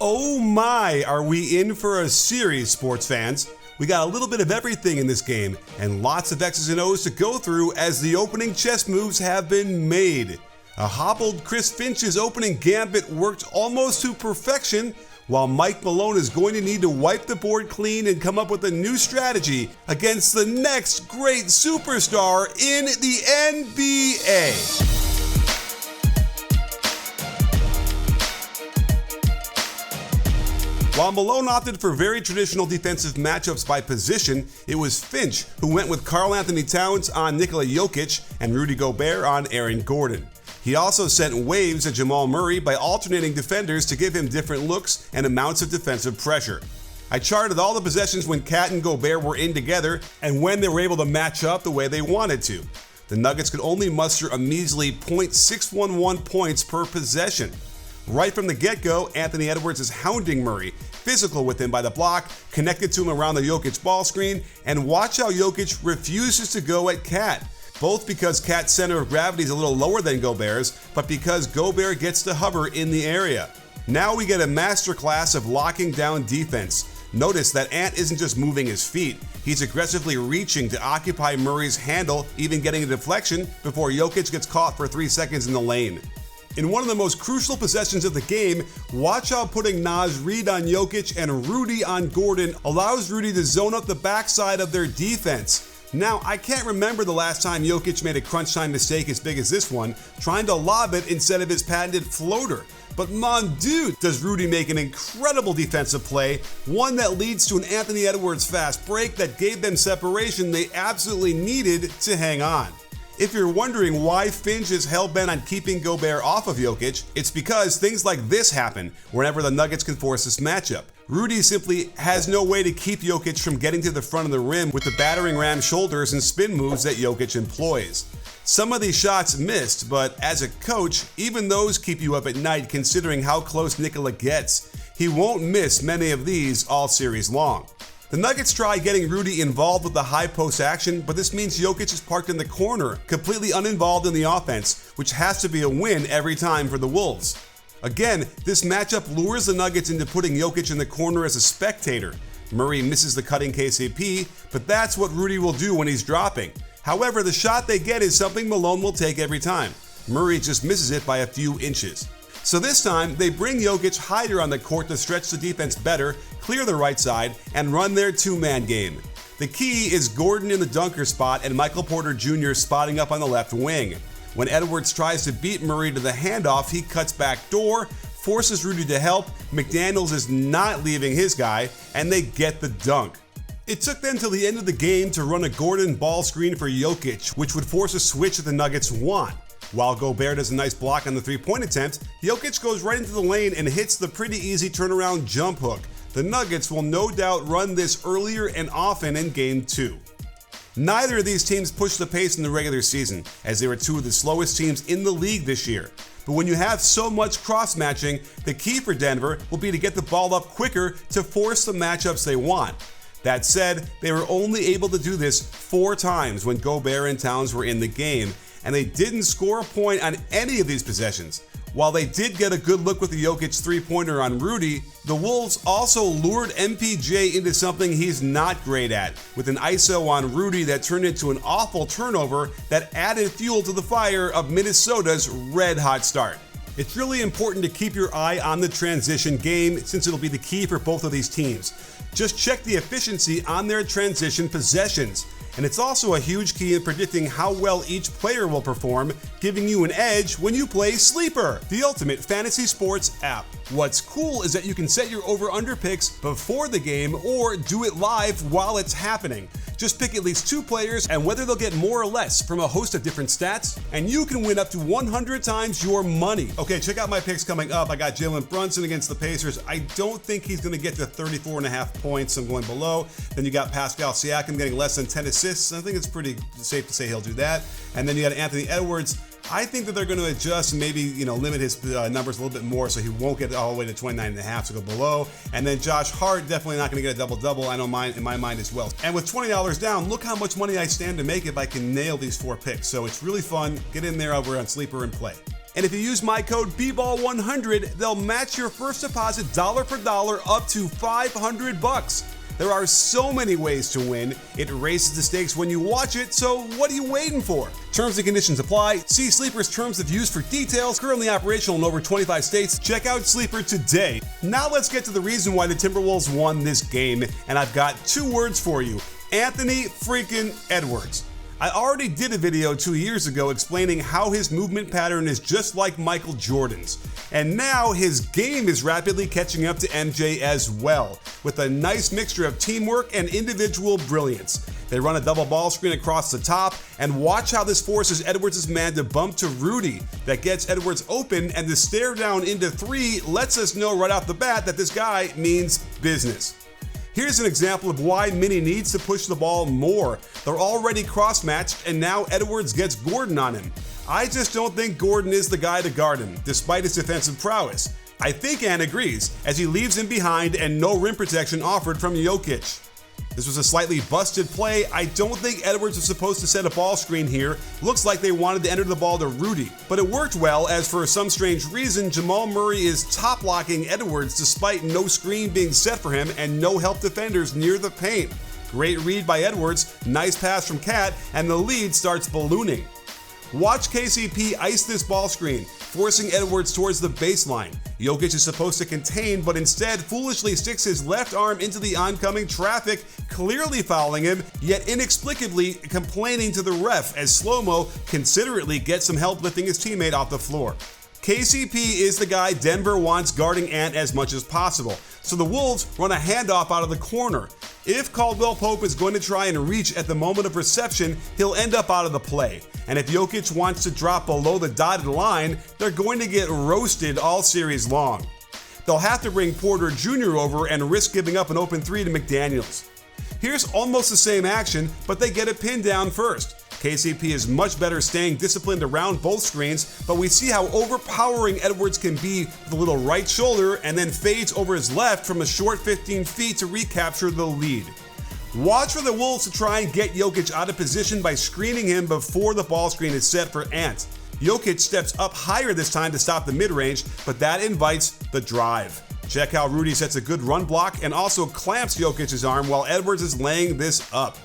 Oh my, are we in for a series, sports fans? We got a little bit of everything in this game, and lots of X's and O's to go through as the opening chess moves have been made. A hobbled Chris Finch's opening gambit worked almost to perfection, while Mike Malone is going to need to wipe the board clean and come up with a new strategy against the next great superstar in the NBA. While Malone opted for very traditional defensive matchups by position, it was Finch who went with Karl-Anthony Towns on Nikola Jokic and Rudy Gobert on Aaron Gordon. He also sent waves at Jamal Murray by alternating defenders to give him different looks and amounts of defensive pressure. I charted all the possessions when Cat and Gobert were in together and when they were able to match up the way they wanted to. The Nuggets could only muster a measly .611 points per possession. Right from the get-go, Anthony Edwards is hounding Murray, physical with him by the block, connected to him around the Jokic ball screen, and watch how Jokic refuses to go at Cat. Both because Cat's center of gravity is a little lower than Gobert's, but because Gobert gets to hover in the area. Now we get a masterclass of locking down defense. Notice that Ant isn't just moving his feet, he's aggressively reaching to occupy Murray's handle, even getting a deflection before Jokic gets caught for 3 seconds in the lane. In one of the most crucial possessions of the game, watch how putting Naz Reid on Jokic and Rudy on Gordon allows Rudy to zone up the backside of their defense. Now, I can't remember the last time Jokic made a crunch time mistake as big as this one, trying to lob it instead of his patented floater. But mon Dieu, does Rudy make an incredible defensive play, one that leads to an Anthony Edwards fast break that gave them separation they absolutely needed to hang on. If you're wondering why Finch is hell-bent on keeping Gobert off of Jokic, it's because things like this happen whenever the Nuggets can force this matchup. Rudy simply has no way to keep Jokic from getting to the front of the rim with the battering ram shoulders and spin moves that Jokic employs. Some of these shots missed, but as a coach, even those keep you up at night considering how close Nikola gets. He won't miss many of these all series long. The Nuggets try getting Rudy involved with the high post action, but this means Jokic is parked in the corner, completely uninvolved in the offense, which has to be a win every time for the Wolves. Again, this matchup lures the Nuggets into putting Jokic in the corner as a spectator. Murray misses the cutting KCP, but that's what Rudy will do when he's dropping. However, the shot they get is something Malone will take every time. Murray just misses it by a few inches. So this time, they bring Jokic higher on the court to stretch the defense better, clear the right side, and run their two-man game. The key is Gordon in the dunker spot and Michael Porter Jr. spotting up on the left wing. When Edwards tries to beat Murray to the handoff, he cuts back door, forces Rudy to help, McDaniels is not leaving his guy, and they get the dunk. It took them till the end of the game to run a Gordon ball screen for Jokic, which would force a switch that the Nuggets want. While Gobert does a nice block on the three-point attempt, Jokic goes right into the lane and hits the pretty easy turnaround jump hook. The Nuggets will no doubt run this earlier and often in Game 2. Neither of these teams pushed the pace in the regular season, as they were two of the slowest teams in the league this year. But when you have so much cross-matching, the key for Denver will be to get the ball up quicker to force the matchups they want. That said, they were only able to do this 4 times when Gobert and Towns were in the game, and they didn't score a point on any of these possessions. While they did get a good look with the Jokic three-pointer on Rudy, the Wolves also lured MPJ into something he's not great at, with an ISO on Rudy that turned into an awful turnover that added fuel to the fire of Minnesota's red-hot start. It's really important to keep your eye on the transition game since it'll be the key for both of these teams. Just check the efficiency on their transition possessions. And it's also a huge key in predicting how well each player will perform, giving you an edge when you play Sleeper, the ultimate fantasy sports app. What's cool is that you can set your over-under picks before the game or do it live while it's happening. Just pick at least 2 players and whether they'll get more or less from a host of different stats, and you can win up to 100 times your money. Okay, check out my picks coming up. I got Jalen Brunson against the Pacers. I don't think he's going to get to 34.5 points. I'm going below. Then you got Pascal Siakam getting less than 10 assists. I think it's pretty safe to say he'll do that. And then you got Anthony Edwards. I think that they're going to adjust and maybe, limit his numbers a little bit more so he won't get all the way to 29.5 to go below. And then Josh Hart, definitely not going to get a double-double, I know in my mind as well. And with $20 down, look how much money I stand to make if I can nail these 4 picks. So it's really fun. Get in there over on Sleeper and play. And if you use my code BBALL100, they'll match your first deposit dollar for dollar up to $500. There are so many ways to win. It raises the stakes when you watch it, so what are you waiting for? Terms and conditions apply. See Sleeper's terms of use for details. Currently operational in over 25 states. Check out Sleeper today. Now let's get to the reason why the Timberwolves won this game, and I've got 2 words for you. Anthony freaking Edwards. I already did a video 2 years ago explaining how his movement pattern is just like Michael Jordan's. And now his game is rapidly catching up to MJ as well, with a nice mixture of teamwork and individual brilliance. They run a double ball screen across the top, and watch how this forces Edwards' man to bump to Rudy. That gets Edwards open, and the stare down into 3 lets us know right off the bat that this guy means business. Here's an example of why Minnie needs to push the ball more. They're already cross-matched, and now Edwards gets Gordon on him. I just don't think Gordon is the guy to guard him, despite his defensive prowess. I think Ant agrees, as he leaves him behind and no rim protection offered from Jokic. This was a slightly busted play. I don't think Edwards was supposed to set a ball screen here. Looks like they wanted to enter the ball to Rudy. But it worked well, as for some strange reason, Jamal Murray is top-locking Edwards despite no screen being set for him and no help defenders near the paint. Great read by Edwards, nice pass from Cat, and the lead starts ballooning. Watch KCP ice this ball screen, forcing Edwards towards the baseline. Jokic is supposed to contain, but instead foolishly sticks his left arm into the oncoming traffic, clearly fouling him, yet inexplicably complaining to the ref as Slow-Mo considerately gets some help lifting his teammate off the floor. KCP is the guy Denver wants guarding Ant as much as possible, so the Wolves run a handoff out of the corner. If Caldwell Pope is going to try and reach at the moment of reception, he'll end up out of the play. And if Jokic wants to drop below the dotted line, they're going to get roasted all series long. They'll have to bring Porter Jr. over and risk giving up an open 3 to McDaniels. Here's almost the same action, but they get it pinned down first. KCP is much better staying disciplined around both screens, but we see how overpowering Edwards can be with a little right shoulder and then fades over his left from a short 15 feet to recapture the lead. Watch for the Wolves to try and get Jokic out of position by screening him before the ball screen is set for Ant. Jokic steps up higher this time to stop the mid-range, but that invites the drive. Check how Rudy sets a good run block and also clamps Jokic's arm while Edwards is laying this up.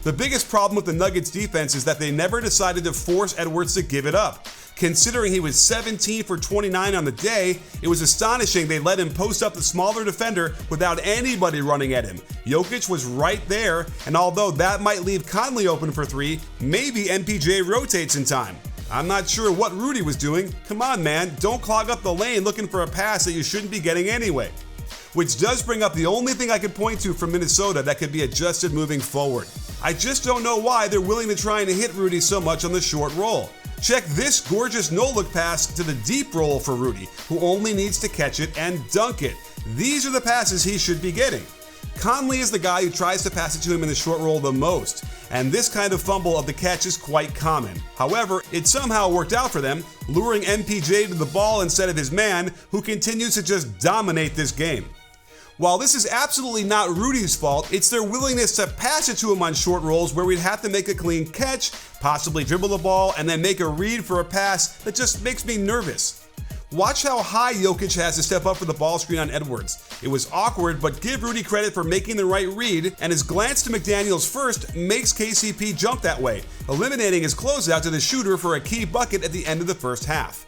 The biggest problem with the Nuggets defense is that they never decided to force Edwards to give it up. Considering he was 17 for 29 on the day, it was astonishing they let him post up the smaller defender without anybody running at him. Jokic was right there, and although that might leave Conley open for 3, maybe MPJ rotates in time. I'm not sure what Rudy was doing. Come on, man, don't clog up the lane looking for a pass that you shouldn't be getting anyway. Which does bring up the only thing I could point to from Minnesota that could be adjusted moving forward. I just don't know why they're willing to try and hit Rudy so much on the short roll. Check this gorgeous no-look pass to the deep roll for Rudy, who only needs to catch it and dunk it. These are the passes he should be getting. Conley is the guy who tries to pass it to him in the short roll the most, and this kind of fumble of the catch is quite common. However, it somehow worked out for them, luring MPJ to the ball instead of his man, who continues to just dominate this game. While this is absolutely not Rudy's fault, it's their willingness to pass it to him on short rolls where we'd have to make a clean catch, possibly dribble the ball, and then make a read for a pass that just makes me nervous. Watch how high Jokic has to step up for the ball screen on Edwards. It was awkward, but give Rudy credit for making the right read, and his glance to McDaniels first makes KCP jump that way, eliminating his closeout to the shooter for a key bucket at the end of the first half.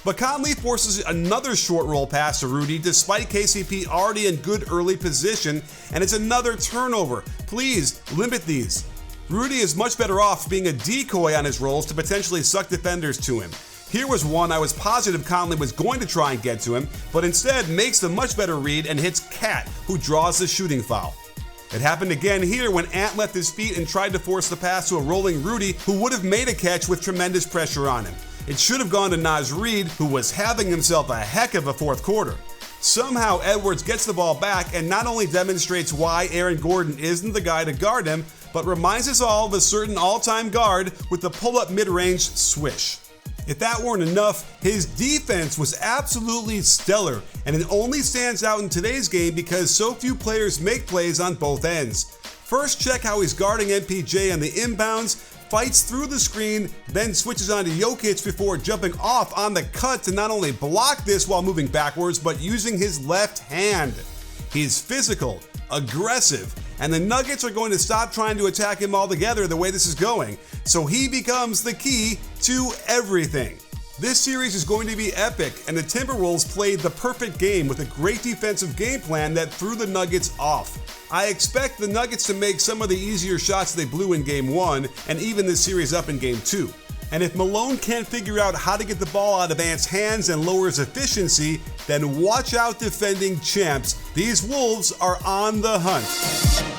But Conley forces another short roll pass to Rudy despite KCP already in good early position, and it's another turnover. Please limit these. Rudy is much better off being a decoy on his rolls to potentially suck defenders to him. Here was one I was positive Conley was going to try and get to him, but instead makes the much better read and hits Cat, who draws the shooting foul. It happened again here when Ant left his feet and tried to force the pass to a rolling Rudy, who would have made a catch with tremendous pressure on him. It should have gone to Naz Reid, who was having himself a heck of a fourth quarter. Somehow Edwards gets the ball back and not only demonstrates why Aaron Gordon isn't the guy to guard him, but reminds us all of a certain all-time guard with the pull-up mid-range swish. If that weren't enough, his defense was absolutely stellar, and it only stands out in today's game because so few players make plays on both ends. First, check how he's guarding MPJ on the inbounds, fights through the screen, then switches on to Jokic before jumping off on the cut to not only block this while moving backwards, but using his left hand. He's physical, aggressive, and the Nuggets are going to stop trying to attack him altogether the way this is going, so he becomes the key to everything. This series is going to be epic, and the Timberwolves played the perfect game with a great defensive game plan that threw the Nuggets off. I expect the Nuggets to make some of the easier shots they blew in Game 1 and even this series up in Game 2. And if Malone can't figure out how to get the ball out of Ant's hands and lower his efficiency, then watch out, defending champs. These Wolves are on the hunt.